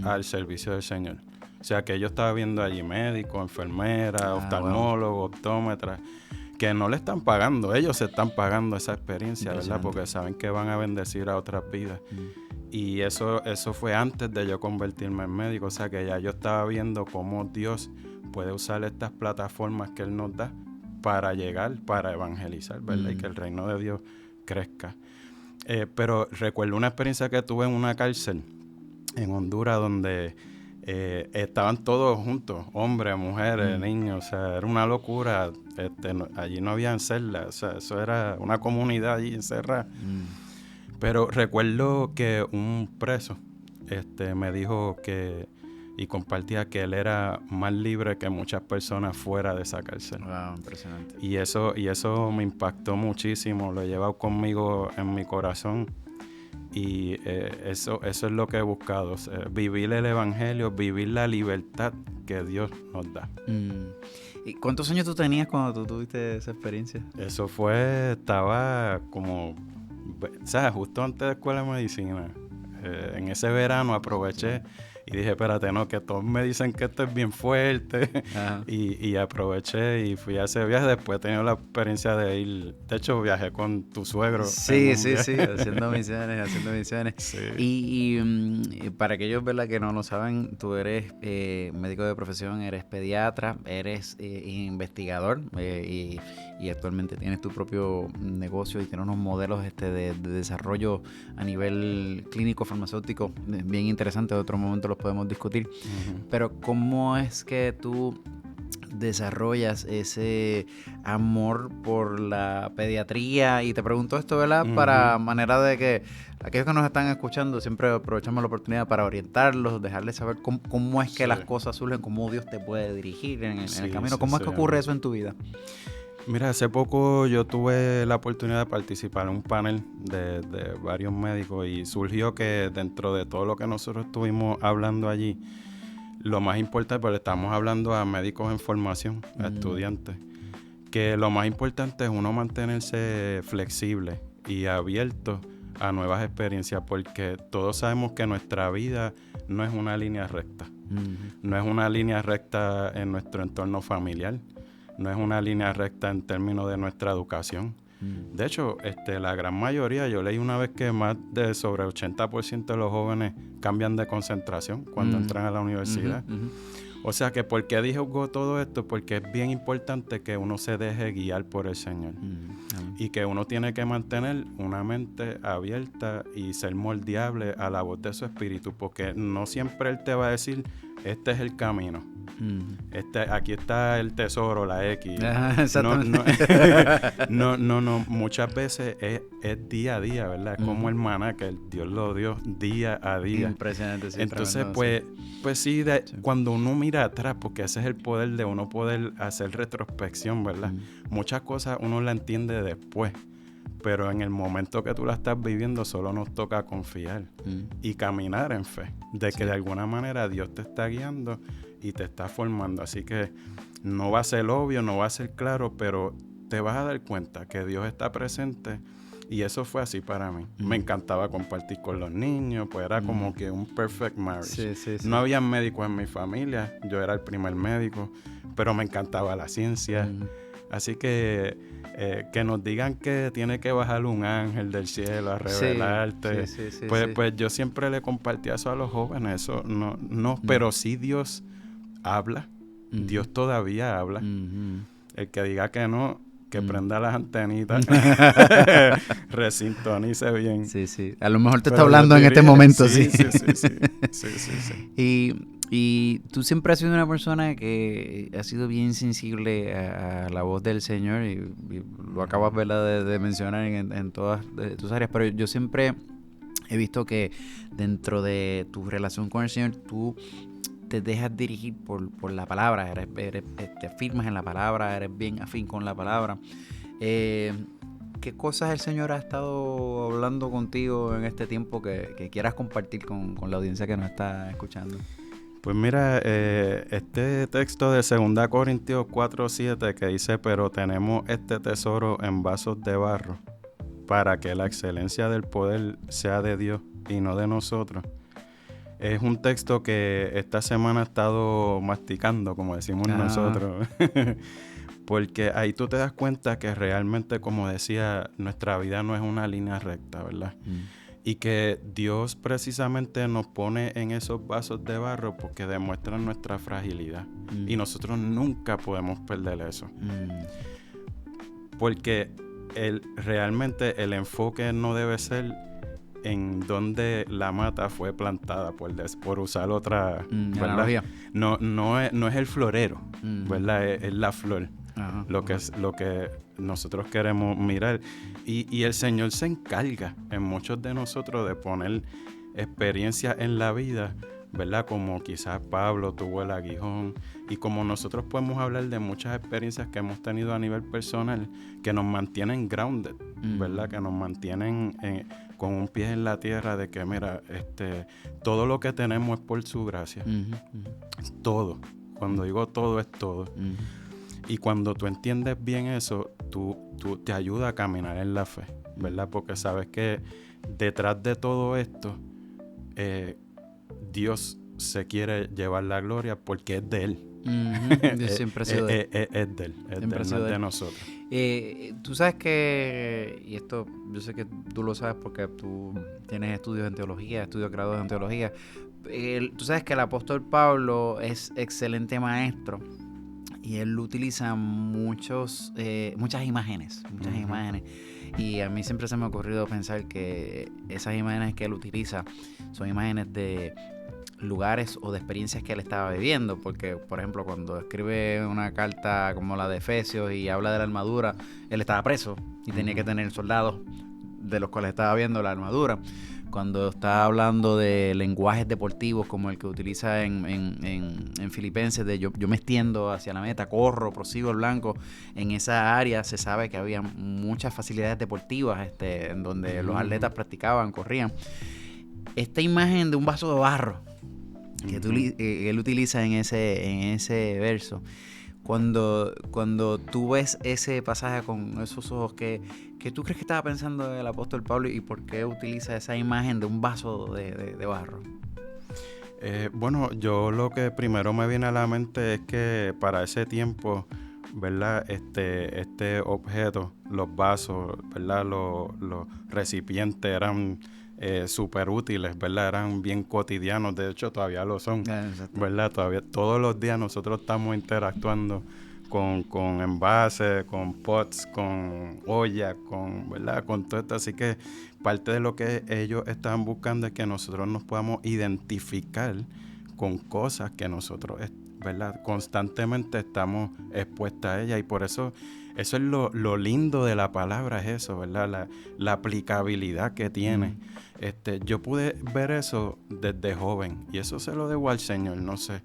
al servicio del Señor. O sea, que yo estaba viendo allí médicos, enfermeras, oftalmólogos, optómetras, que no le están pagando, ellos se están pagando esa experiencia, ¿verdad? Porque saben que van a bendecir a otras vidas. Y eso fue antes de yo convertirme en médico. O sea que ya yo estaba viendo cómo Dios puede usar estas plataformas que Él nos da para llegar, para evangelizar, ¿verdad? Y que el reino de Dios crezca. Pero recuerdo una experiencia que tuve en una cárcel en Honduras donde estaban todos juntos, hombres, mujeres, niños. O sea, era una locura. Allí no había celdas. O sea, eso era una comunidad allí encerrada. Pero recuerdo que un preso me dijo y compartía que él era más libre que muchas personas fuera de esa cárcel. Wow, impresionante. Y eso me impactó muchísimo, lo he llevado conmigo en mi corazón. Y eso es lo que he buscado, o sea, vivir el evangelio, vivir la libertad que Dios nos da. ¿Y cuántos años tú tenías cuando tú tuviste esa experiencia? Eso estaba como, o sea, justo antes de escuela de medicina. En ese verano aproveché y dije, espérate, no, que todos me dicen que esto es bien fuerte. Y aproveché y fui a ese viaje. Después he tenido la experiencia de ir, de hecho viajé con tu suegro. Sí, haciendo misiones. Sí. Y para aquellos, ¿verdad?, que no lo saben, tú eres médico de profesión, eres pediatra, eres investigador y actualmente tienes tu propio negocio y tienes unos modelos de desarrollo a nivel clínico, farmacéutico, bien interesante. De otro momento los podemos discutir. Uh-huh. Pero ¿cómo es que tú desarrollas ese amor por la pediatría? Y te pregunto esto, ¿verdad? Uh-huh. Para manera de que aquellos que nos están escuchando, siempre aprovechamos la oportunidad para orientarlos, dejarles saber cómo es que las cosas surgen, cómo Dios te puede dirigir en el camino. ¿Cómo es que ocurre eso en tu vida? Mira, hace poco yo tuve la oportunidad de participar en un panel de varios médicos y surgió que dentro de todo lo que nosotros estuvimos hablando allí, lo más importante, porque estamos hablando a médicos en formación, a estudiantes, que lo más importante es uno mantenerse flexible y abierto a nuevas experiencias, porque todos sabemos que nuestra vida no es una línea recta, no es una línea recta en nuestro entorno familiar, no es una línea recta en términos de nuestra educación. De hecho, la gran mayoría, yo leí una vez que más de sobre el 80% de los jóvenes cambian de concentración cuando entran a la universidad. O sea que, ¿por qué digo todo esto? Porque es bien importante que uno se deje guiar por el Señor. Y que uno tiene que mantener una mente abierta y ser moldeable a la voz de su espíritu, porque no siempre Él te va a decir, este es el camino. Aquí está el tesoro, la X. No, muchas veces es día a día, ¿verdad? Es como el maná que Dios lo dio día a día. Impresionante, sí. Entonces, pues sí, cuando uno mira atrás, porque ese es el poder de uno poder hacer retrospección, ¿verdad? Muchas cosas uno la entiende después, pero en el momento que tú la estás viviendo solo nos toca confiar y caminar en fe, de que de alguna manera Dios te está guiando y te está formando. Así que no va a ser obvio, no va a ser claro, pero te vas a dar cuenta que Dios está presente. Y eso fue así para mí. Me encantaba compartir con los niños, pues era como que un perfect marriage. Sí. No había médicos en mi familia, yo era el primer médico, pero me encantaba la ciencia. Así que nos digan que tiene que bajar un ángel del cielo a revelarte. Pues yo siempre le compartía eso a los jóvenes. Eso no, pero sí Dios habla. Dios todavía habla. El que diga que no, que prenda las antenitas, resintonice bien. Sí. A lo mejor te está hablando en este momento, sí. Sí. Y tú siempre has sido una persona que ha sido bien sensible a la voz del Señor y lo acabas, ¿verdad?, de mencionar en todas tus áreas, pero yo siempre he visto que dentro de tu relación con el Señor tú te dejas dirigir por la palabra, te afirmas en la palabra, eres bien afín con la palabra. ¿Qué cosas el Señor ha estado hablando contigo en este tiempo que quieras compartir con la audiencia que nos está escuchando? Pues mira, este texto de 2 Corintios 4:7 que dice, pero tenemos este tesoro en vasos de barro, para que la excelencia del poder sea de Dios y no de nosotros. Es un texto que esta semana he estado masticando, como decimos nosotros, porque ahí tú te das cuenta que realmente, como decía, nuestra vida no es una línea recta, ¿verdad? Y que Dios precisamente nos pone en esos vasos de barro porque demuestran nuestra fragilidad. Y nosotros nunca podemos perder eso. Porque realmente el enfoque no debe ser en donde la mata fue plantada, por usar otra, ¿verdad? No es el florero, ¿verdad? Es la flor. Ajá, lo que nosotros queremos mirar. Y el Señor se encarga en muchos de nosotros de poner experiencias en la vida, ¿verdad? Como quizás Pablo tuvo el aguijón, y como nosotros podemos hablar de muchas experiencias que hemos tenido a nivel personal que nos mantienen grounded, ¿verdad? Que nos mantienen con un pie en la tierra, de que mira, todo lo que tenemos es por su gracia. Todo. Cuando digo todo, es todo. Y cuando tú entiendes bien eso, tú te ayuda a caminar en la fe, ¿verdad? Porque sabes que detrás de todo esto, Dios se quiere llevar la gloria porque es de Él. Dios siempre ha sido de Él. Es de Él, no es de nosotros. Tú sabes que, y esto yo sé que tú lo sabes porque tú tienes estudios en teología, estudios graduados en teología. Tú sabes que el apóstol Pablo es excelente maestro. Y él utiliza muchas imágenes. Y a mí siempre se me ha ocurrido pensar que esas imágenes que él utiliza son imágenes de lugares o de experiencias que él estaba viviendo. Porque, por ejemplo, cuando escribe una carta como la de Efesios y habla de la armadura, él estaba preso y tenía que tener soldados de los cuales estaba viendo la armadura. Cuando está hablando de lenguajes deportivos como el que utiliza en Filipenses, de yo me extiendo hacia la meta, corro, prosigo el blanco, en esa área se sabe que había muchas facilidades deportivas en donde los atletas practicaban, corrían. Esta imagen de un vaso de barro que él utiliza en ese verso, cuando tú ves ese pasaje con esos ojos, ¿qué tú crees que estaba pensando el apóstol Pablo y por qué utiliza esa imagen de un vaso de barro? Bueno, yo lo que primero me viene a la mente es que para ese tiempo, ¿verdad? Este objeto, los vasos, ¿verdad? Los recipientes eran súper útiles, ¿verdad? Eran bien cotidianos, de hecho todavía lo son, ¿verdad? Todavía todos los días nosotros estamos interactuando con envases, con pots, con ollas, ¿verdad? Con todo esto. Así que parte de lo que ellos estaban buscando es que nosotros nos podamos identificar con cosas que nosotros, ¿verdad? Constantemente estamos expuestos a ellas, y por eso es lo lindo de la palabra, es eso, ¿verdad? La aplicabilidad que tiene. Yo pude ver eso desde joven, y eso se lo debo al Señor, no sé.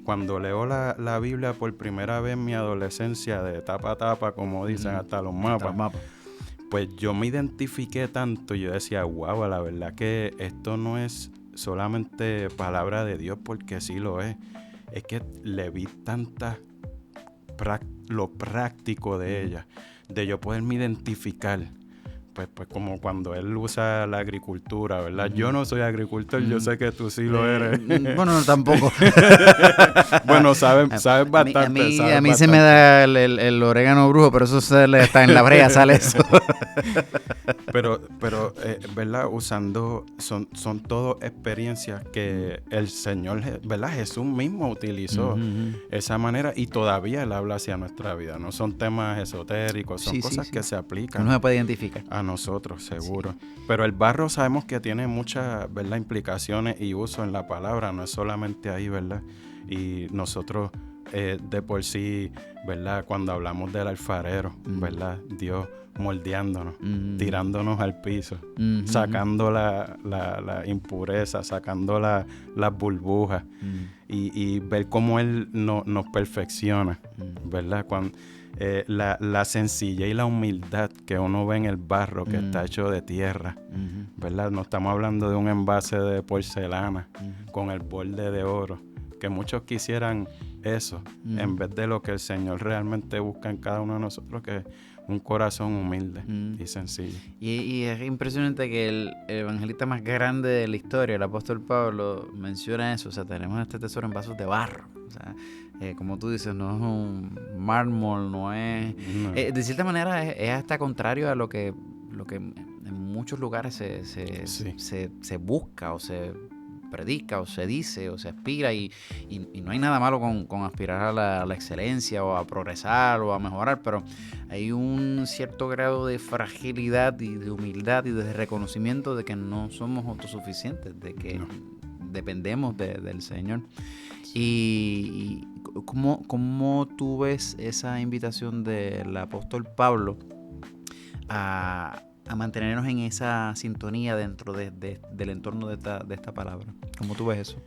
Cuando leo la Biblia por primera vez en mi adolescencia, de tapa a tapa, como dicen, hasta los mapas, pues yo me identifiqué tanto, yo decía, wow, la verdad que esto no es solamente palabra de Dios, porque sí lo es que le vi lo práctico de ella, de yo poderme identificar, pues como cuando él usa la agricultura, ¿verdad? Yo no soy agricultor, yo sé que tú sí lo eres. Bueno, no, tampoco. Bueno, sabes bastante. A mí se me da el orégano brujo, pero eso está en la brea, sale eso. Pero ¿verdad? Usando, son todo experiencias que el Señor, ¿verdad? Jesús mismo utilizó esa manera, y todavía Él habla hacia nuestra vida. No son temas esotéricos, son cosas que se aplican. Uno se puede identificar. A nosotros, seguro. Sí. Pero el barro sabemos que tiene muchas, ¿verdad?, implicaciones y uso en la palabra, no es solamente ahí, ¿verdad? Y nosotros de por sí, ¿verdad?, cuando hablamos del alfarero, ¿verdad?, Dios moldeándonos, tirándonos al piso, sacando la impureza, sacando las burbujas, y ver cómo Él nos perfecciona, ¿verdad? Cuando la sencillez y la humildad que uno ve en el barro que está hecho de tierra, ¿verdad? No estamos hablando de un envase de porcelana con el borde de oro, que muchos quisieran eso, en vez de lo que el Señor realmente busca en cada uno de nosotros, que es un corazón humilde y sencillo. Y es impresionante que el evangelista más grande de la historia, el apóstol Pablo, menciona eso. O sea, tenemos este tesoro en vasos de barro. O sea, como tú dices, no es un mármol, no es... de cierta manera es hasta contrario a lo que en muchos lugares se busca o se predica o se dice o se aspira y no hay nada malo con aspirar a la excelencia o a progresar o a mejorar, pero hay un cierto grado de fragilidad y de humildad y de reconocimiento de que no somos autosuficientes, de que dependemos del Señor. Y ¿cómo tú ves esa invitación del apóstol Pablo a mantenernos en esa sintonía dentro del entorno de esta palabra? ¿Cómo tú ves eso?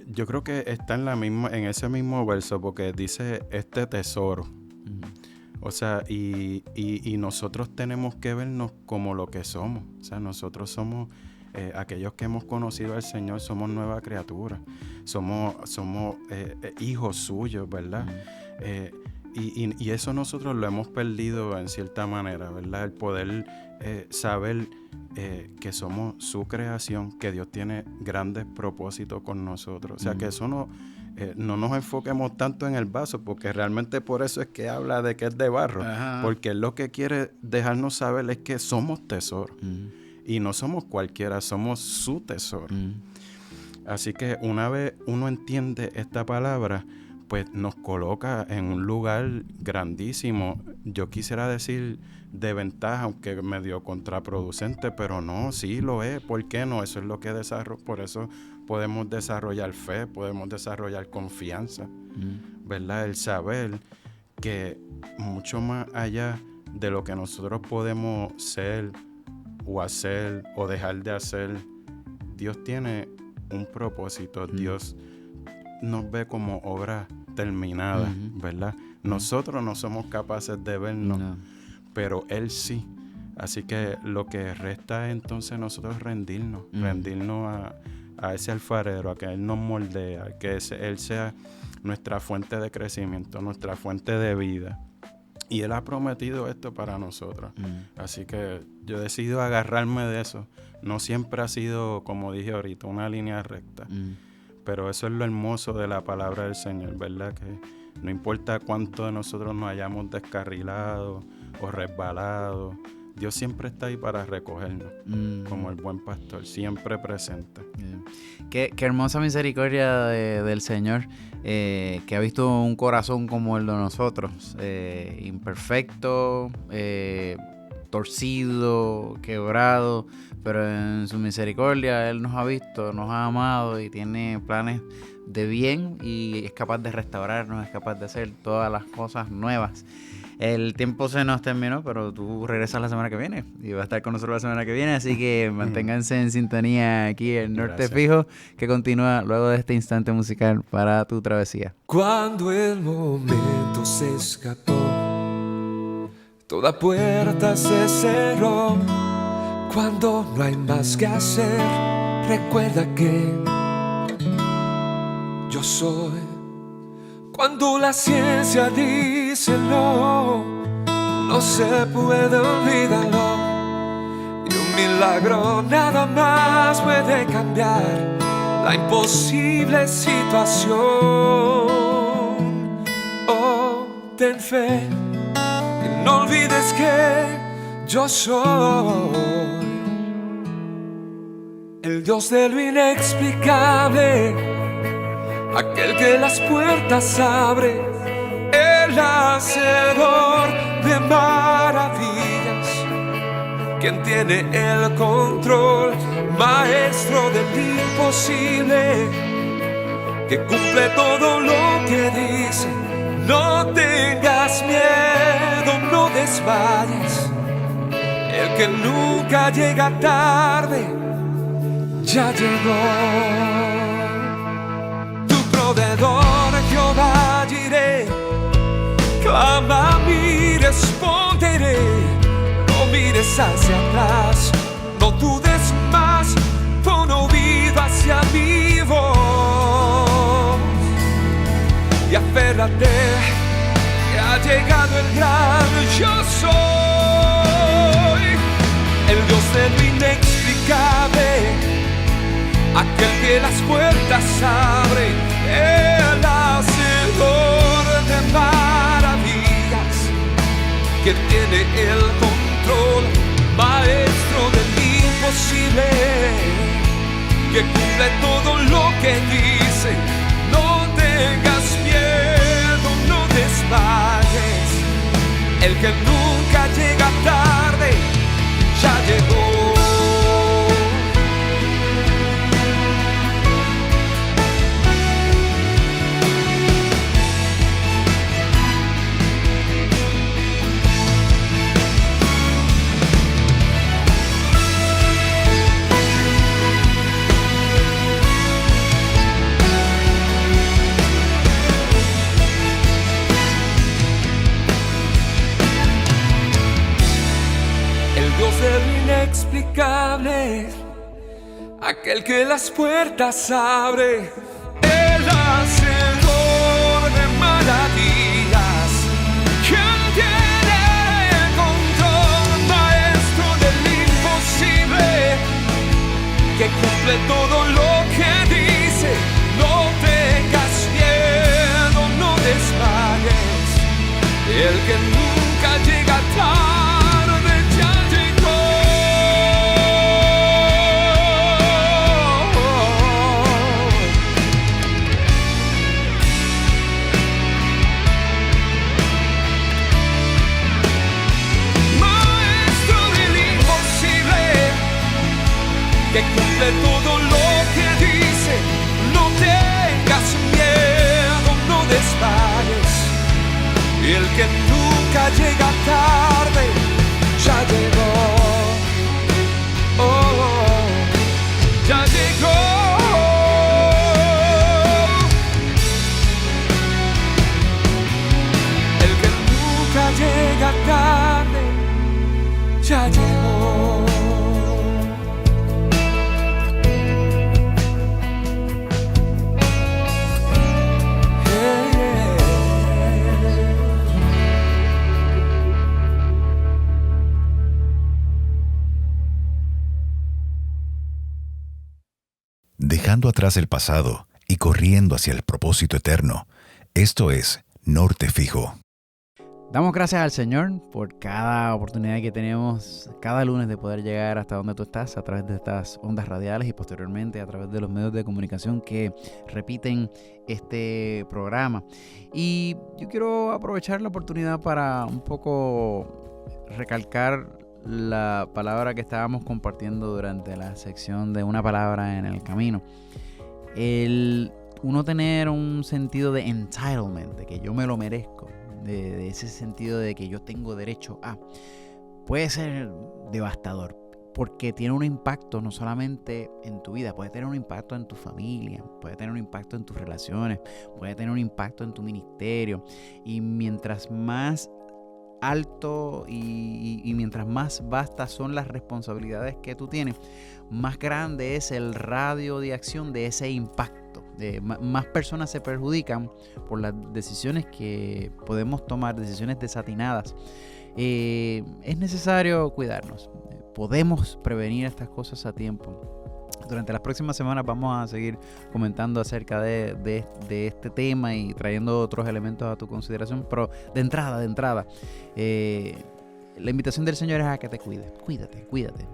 Yo creo que está en ese mismo verso, porque dice este tesoro. O sea, y nosotros tenemos que vernos como lo que somos. O sea, nosotros somos aquellos que hemos conocido al Señor, somos nueva criatura. Somos hijos suyos, ¿verdad? Y eso nosotros lo hemos perdido en cierta manera, ¿verdad? El poder saber que somos su creación, que Dios tiene grandes propósitos con nosotros. O sea, que eso no nos enfoquemos tanto en el vaso, porque realmente por eso es que habla de que es de barro. Ajá. Porque Él lo que quiere dejarnos saber es que somos tesoro. Y no somos cualquiera, somos su tesoro. Así que una vez uno entiende esta palabra, pues nos coloca en un lugar grandísimo. Yo quisiera decir de ventaja, aunque medio contraproducente, pero no, sí lo es. ¿Por qué no? Eso es lo que por eso podemos desarrollar fe, podemos desarrollar confianza, ¿verdad? El saber que mucho más allá de lo que nosotros podemos ser o hacer o dejar de hacer, Dios tiene un propósito. Dios nos ve como obra terminada, ¿verdad? Nosotros no somos capaces de vernos, pero Él sí. Así que lo que resta es entonces nosotros rendirnos a ese alfarero, a que Él nos moldee, a que Él sea nuestra fuente de crecimiento, nuestra fuente de vida. Y Él ha prometido esto para nosotros. Así que yo decido agarrarme de eso. No siempre ha sido, como dije ahorita, una línea recta. Pero eso es lo hermoso de la palabra del Señor, ¿verdad? Que no importa cuánto de nosotros nos hayamos descarrilado o resbalado, Dios siempre está ahí para recogernos, como el buen pastor, siempre presente. Qué hermosa misericordia del Señor, que ha visto un corazón como el de nosotros, imperfecto, torcido, quebrado, pero en su misericordia Él nos ha visto, nos ha amado y tiene planes de bien y es capaz de restaurarnos, es capaz de hacer todas las cosas nuevas. El tiempo se nos terminó, pero tú regresas la semana que viene y vas a estar con nosotros la semana que viene, así que manténganse en sintonía aquí en Norte Fijo, que continúa luego de este instante musical para tu travesía. Cuando el momento se escapó, toda puerta se cerró. Cuando no hay más que hacer, recuerda que yo soy. Cuando la ciencia dice no, no se puede olvidarlo. Y un milagro nada más puede cambiar la imposible situación. Oh, ten fe y no olvides que yo soy el Dios de lo inexplicable, aquel que las puertas abre, el hacedor de maravillas, quien tiene el control, maestro del imposible, que cumple todo lo que dice. No tengas miedo, no desmayes, el que nunca llega tarde, ya llegó. Proveedor, Jehová diré, clama a mí, responderé. No mires hacia atrás, no dudes más, pon oído hacia mi voz y aférrate, que ha llegado el gran yo soy, el Dios de lo inexplicable, aquel que las puertas abre, el hacedor de maravillas, que tiene el control, maestro tengas miedo, no desmayes. El que nunca llega tarde, ya llegó. Dios de lo inexplicable, aquel que las puertas abre, el hacedor de maravillas, quien tiene el control, maestro del imposible, que cumple todo lo que dice. No tengas miedo, no desmayes, el que nunca llega tarde. Que cumple todo lo que dice. No tengas miedo, no desmayes. Y el que nunca llega tarde, ya llegó. Oh, ya llegó. El que nunca llega tarde, ya llegó. Dejando atrás el pasado y corriendo hacia el propósito eterno. Esto es Norte Fijo. Damos gracias al Señor por cada oportunidad que tenemos cada lunes de poder llegar hasta donde tú estás a través de estas ondas radiales y posteriormente a través de los medios de comunicación que repiten este programa. Y yo quiero aprovechar la oportunidad para un poco recalcar la palabra que estábamos compartiendo durante la sección de una palabra en el camino. El uno tener un sentido de entitlement, de que yo me lo merezco, de ese sentido de que yo tengo derecho a, puede ser devastador, porque tiene un impacto no solamente en tu vida, puede tener un impacto en tu familia, puede tener un impacto en tus relaciones, puede tener un impacto en tu ministerio, y mientras más alto y mientras más vastas son las responsabilidades que tú tienes, más grande es el radio de acción de ese impacto. Más personas se perjudican por las decisiones que podemos tomar, decisiones desatinadas. Es necesario cuidarnos. Podemos prevenir estas cosas a tiempo. Durante las próximas semanas vamos a seguir comentando acerca de este tema y trayendo otros elementos a tu consideración, pero de entrada, la invitación del Señor es a que te cuides. Cuídate.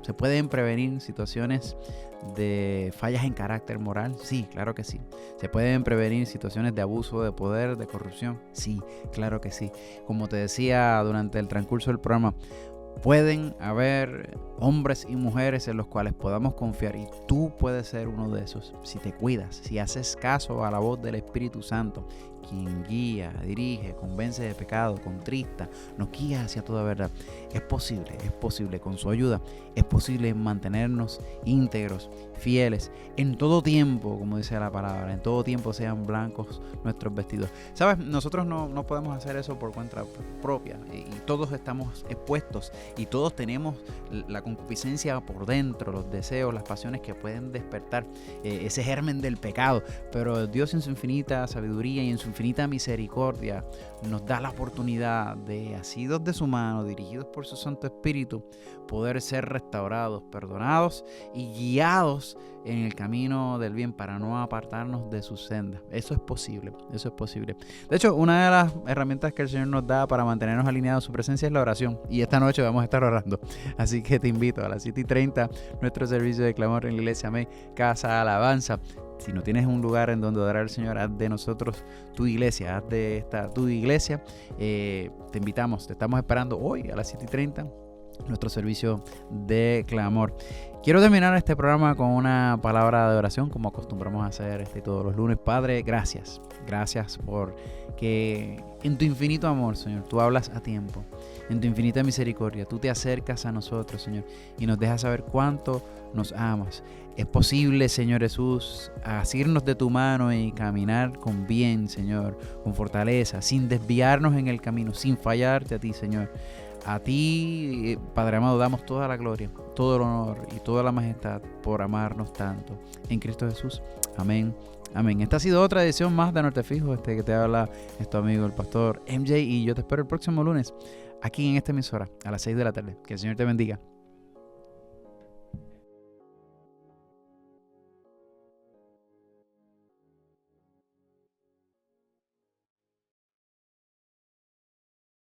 ¿Se pueden prevenir situaciones de fallas en carácter moral? Sí, claro que sí. ¿Se pueden prevenir situaciones de abuso de poder, de corrupción? Sí, claro que sí. Como te decía durante el transcurso del programa, pueden haber hombres y mujeres en los cuales podamos confiar y tú puedes ser uno de esos si te cuidas, si haces caso a la voz del Espíritu Santo, quien guía, dirige, convence de pecado, contrista, nos guía hacia toda verdad. Es posible con su ayuda, es posible mantenernos íntegros, fieles, en todo tiempo, como dice la palabra, en todo tiempo sean blancos nuestros vestidos. ¿Sabes? Nosotros no podemos hacer eso por cuenta propia y todos estamos expuestos y todos tenemos la concupiscencia por dentro, los deseos, las pasiones que pueden despertar ese germen del pecado, pero Dios en su infinita sabiduría y en su infinita misericordia nos da la oportunidad de, asidos de su mano, dirigidos por su Santo Espíritu, poder ser restaurados, perdonados y guiados en el camino del bien para no apartarnos de sus sendas. Eso es posible. De hecho, una de las herramientas que el Señor nos da para mantenernos alineados a su presencia es la oración. Y esta noche vamos a estar orando. Así que te invito a las 7:30, nuestro servicio de clamor en la iglesia Amén, Casa Alabanza. Si no tienes un lugar en donde adorar al Señor, haz de nosotros tu iglesia, haz de esta tu iglesia. Te invitamos, te estamos esperando hoy a las 7:30, nuestro servicio de clamor. Quiero terminar este programa con una palabra de oración, como acostumbramos a hacer todos los lunes. Padre, gracias. Gracias por que en tu infinito amor, Señor, tú hablas a tiempo. En tu infinita misericordia, tú te acercas a nosotros, Señor, y nos dejas saber cuánto nos amas. Es posible, Señor Jesús, asirnos de tu mano y caminar con bien, Señor, con fortaleza, sin desviarnos en el camino, sin fallarte a ti, Señor. A ti, Padre amado, damos toda la gloria, todo el honor y toda la majestad por amarnos tanto. En Cristo Jesús. Amén. Amén. Esta ha sido otra edición más de Norte Fijo. Que te habla es tu amigo el pastor MJ, y yo te espero el próximo lunes aquí en esta emisora a las 6 de la tarde. Que el Señor te bendiga.